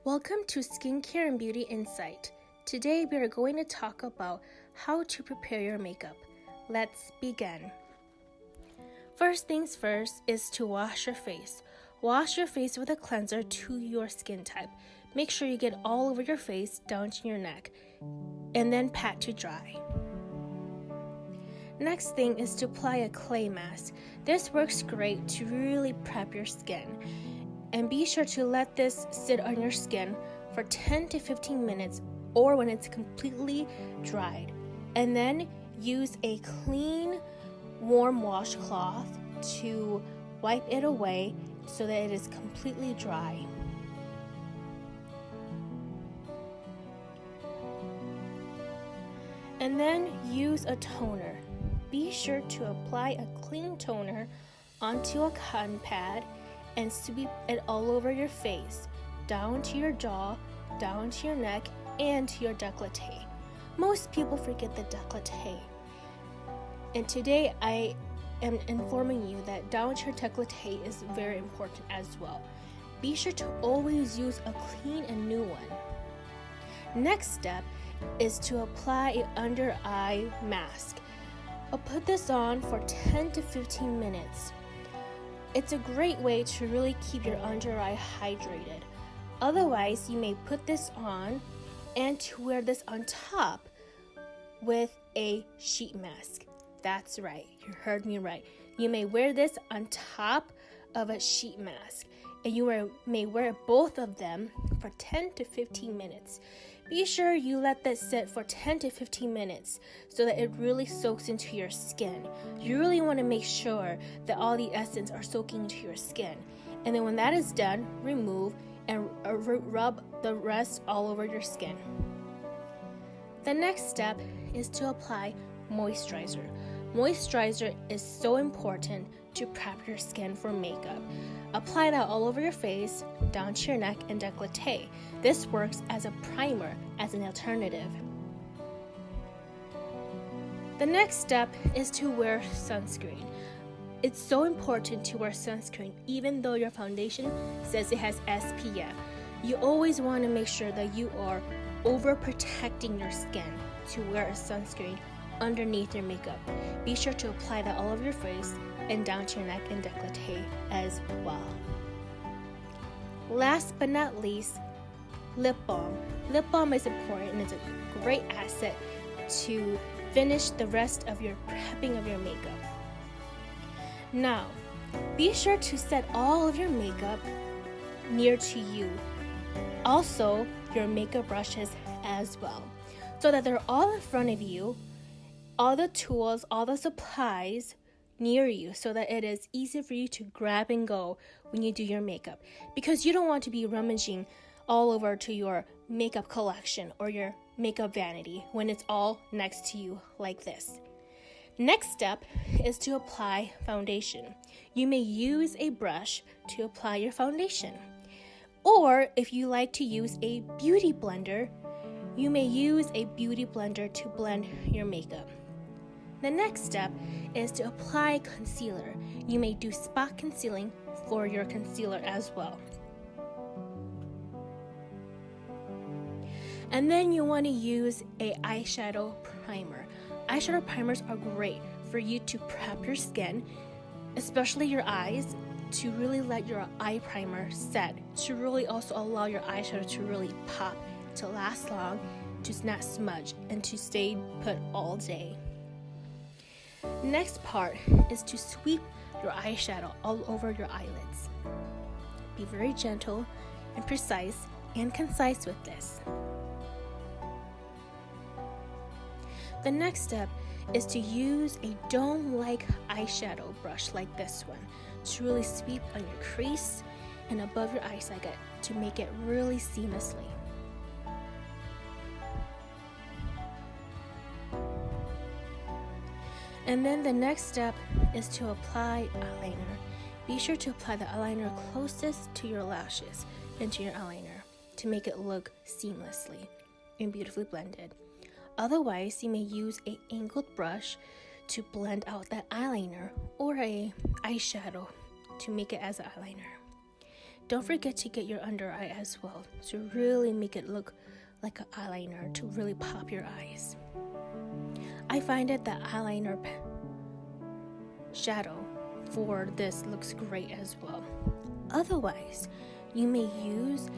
Welcome to Skincare and Beauty Insight. Today we are going to talk about how to prepare your makeup. Let's begin. First things first is to wash your face. Wash your face with a cleanser to your skin type. Make sure you get all over your face down to your neck and then pat to dry. Next thing is to apply a clay mask. This works great to really prep your skin. And be sure to let this sit on your skin for 10 to 15 minutes or when it's completely dried. And then use a clean, warm washcloth to wipe it away so that it is completely dry. And then use a toner. Be sure to apply a clean toner onto a cotton pad and sweep it all over your face, down to your jaw, down to your neck, and to your décolleté. Most people forget the décolleté. And today I am informing you that down to your décolleté is very important as well. Be sure to always use a clean and new one. Next step is to apply an under eye mask. I'll put this on for 10 to 15 minutes. It's a great way to really keep your under eye hydrated. Otherwise, you may put this on and to wear this on top with a sheet mask. That's right, you heard me right. You may wear this on top of a sheet mask, and you may wear both of them for 10 to 15 minutes. Be sure you let that sit for 10 to 15 minutes so that it really soaks into your skin. You really want to make sure that all the essence are soaking into your skin. And then when that is done, remove and rub the rest all over your skin. The next step is to apply moisturizer. Moisturizer is so important to prep your skin for makeup. Apply that all over your face, down to your neck and décolleté. This works as a primer, as an alternative. The next step is to wear sunscreen. It's so important to wear sunscreen even though your foundation says it has SPF. You always want to make sure that you are overprotecting your skin to wear a sunscreen underneath your makeup. Be sure to apply that all over your face and down to your neck and décolleté as well. Last but not least, lip balm. Lip balm is important and it's a great asset to finish the rest of your prepping of your makeup. Now, be sure to set all of your makeup near to you. Also, your makeup brushes as well, so that they're all in front of you, all the tools, all the supplies near you so that it is easy for you to grab and go when you do your makeup, because you don't want to be rummaging all over to your makeup collection or your makeup vanity when it's all next to you like this. Next step is to apply foundation. You may use a brush to apply your foundation, or if you like to use a beauty blender, you may use a beauty blender to blend your makeup. The next step is to apply concealer. You may do spot concealing for your concealer as well. And then you want to use a eyeshadow primer. Eyeshadow primers are great for you to prep your skin, especially your eyes, to really let your eye primer set, to really also allow your eyeshadow to really pop, to last long, to not smudge, and to stay put all day. Next part is to sweep your eyeshadow all over your eyelids. Be very gentle and precise and concise with this. The next step is to use a dome-like eyeshadow brush like this one to really sweep on your crease and above your eye socket to make it really seamlessly. And then the next step is to apply eyeliner. Be sure to apply the eyeliner closest to your lashes into your eyeliner to make it look seamlessly and beautifully blended. Otherwise, you may use an angled brush to blend out that eyeliner or a eyeshadow to make it as an eyeliner. Don't forget to get your under eye as well to really make it look like an eyeliner to really pop your eyes. I find that the eyeliner shadow for this looks great as well. Otherwise, you may use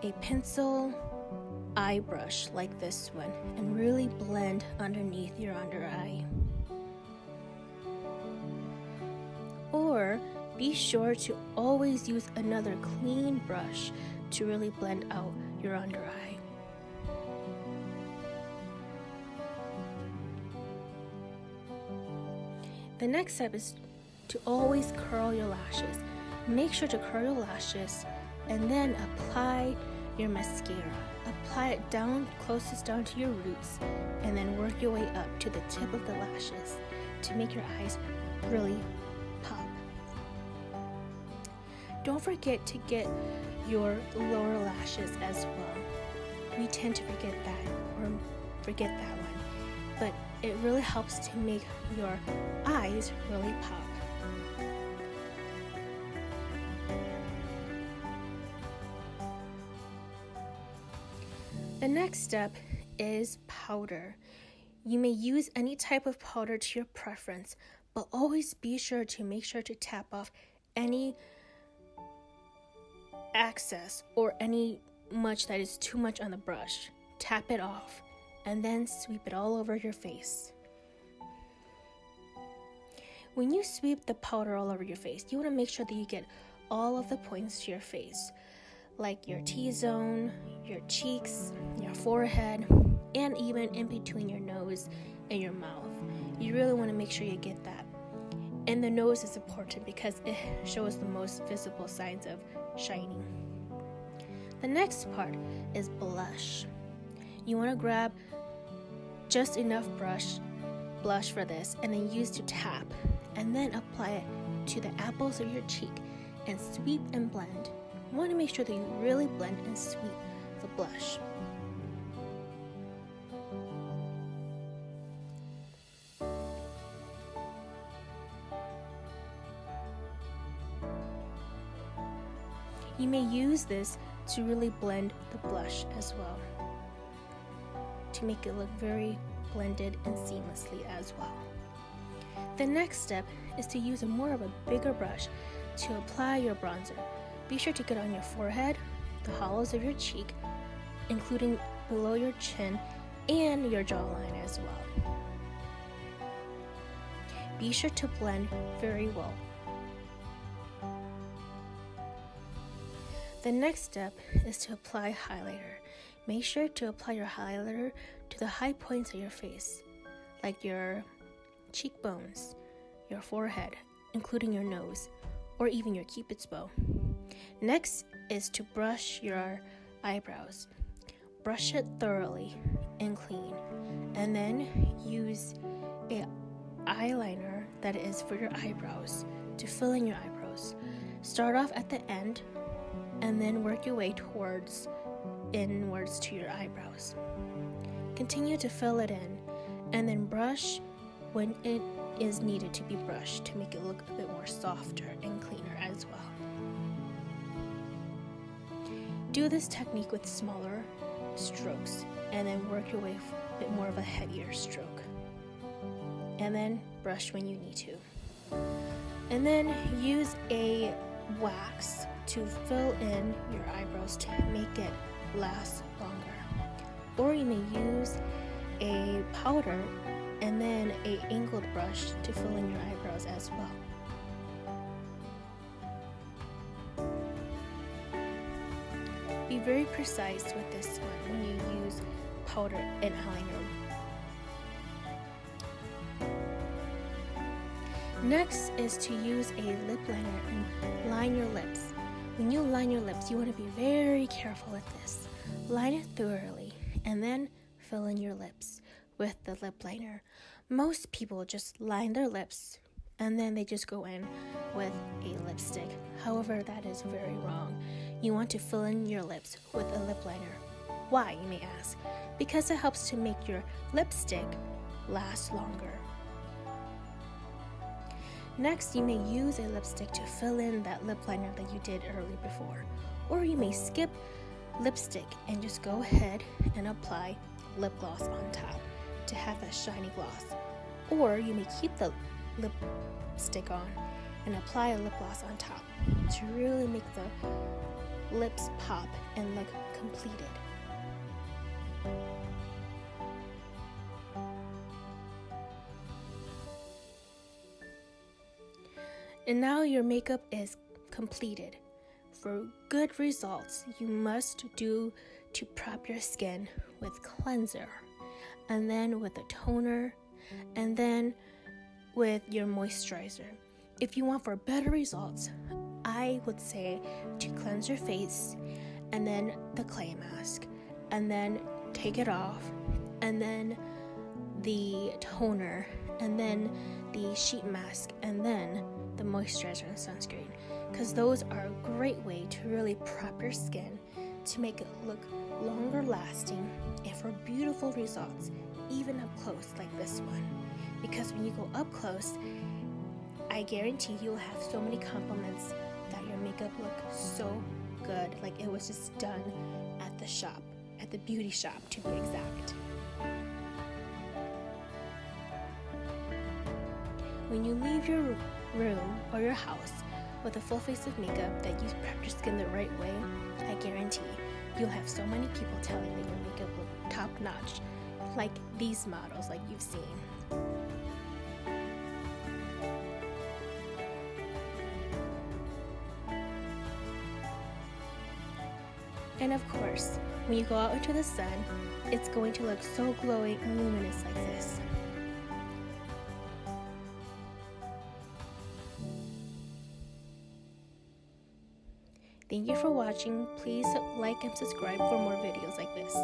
a pencil eye brush like this one and really blend underneath your under eye. Or be sure to always use another clean brush to really blend out your under eye. The next step is to always curl your lashes. Make sure to curl your lashes and then apply your mascara. Apply it down, closest down to your roots, and then work your way up to the tip of the lashes to make your eyes really pop. Don't forget to get your lower lashes as well. We tend to forget that one, but it really helps to make your eyes really pop. The next step is powder. You may use any type of powder to your preference, but always be sure to tap off any excess or any much that is too much on the brush. Tap it off and then sweep it all over your face. When you sweep the powder all over your face, you want to make sure that you get all of the points to your face, like your T-zone, your cheeks, your forehead, and even in between your nose and your mouth. You really want to make sure you get that. And the nose is important because it shows the most visible signs of shining. The next part is blush. You want to grab just enough blush for this and then use to tap and then apply it to the apples of your cheek and sweep and blend. You want to make sure that you really blend and sweep the blush. You may use this to really blend the blush as well, to make it look very blended and seamlessly as well. The next step is to use more of a bigger brush to apply your bronzer. Be sure to get on your forehead, the hollows of your cheek, including below your chin and your jawline as well. Be sure to blend very well. The next step is to apply highlighter. Make sure to apply your highlighter to the high points of your face, like your cheekbones, your forehead, including your nose, or even your cupid's bow. Next is to brush your eyebrows. Brush it thoroughly and clean, and then use an eyeliner that is for your eyebrows to fill in your eyebrows. Start off at the end and then work your way inwards to your eyebrows. Continue to fill it in and then brush when it is needed to be brushed to make it look a bit more softer and cleaner as well. Do this technique with smaller strokes and then work your way a bit more of a heavier stroke. And then brush when you need to. And then use a wax to fill in your eyebrows to make it last longer. Or you may use a powder and then an angled brush to fill in your eyebrows as well. Be very precise with this one when you use powder and eyeliner. Next is to use a lip liner and line your lips. When you line your lips, you want to be very careful with this. Line it thoroughly and then fill in your lips with the lip liner. Most people just line their lips and then they just go in with a lipstick. However, that is very wrong. You want to fill in your lips with a lip liner. Why, you may ask? Because it helps to make your lipstick last longer. Next, you may use a lipstick to fill in that lip liner that you did earlier before. Or you may skip lipstick and just go ahead and apply lip gloss on top to have that shiny gloss. Or you may keep the lipstick on and apply a lip gloss on top to really make the lips pop and look completed. And now your makeup is completed. For good results, you must do to prep your skin with cleanser, and then with a toner, and then with your moisturizer. If you want for better results, I would say to cleanse your face, and then the clay mask, and then take it off, and then the toner, and then the sheet mask, and then the moisturizer and sunscreen, because those are a great way to really prep your skin to make it look longer lasting and for beautiful results, even up close like this one. Because when you go up close, I guarantee you'll have so many compliments that your makeup looks so good, like it was just done at the shop, at the beauty shop to be exact. When you leave your room or your house with a full face of makeup that you prepped your skin the right way, I guarantee you'll have so many people telling that your makeup look top notch, like these models like you've seen. And of course, when you go out into the sun, it's going to look so glowing and luminous like this. Thank you for watching. Please like and subscribe for more videos like this.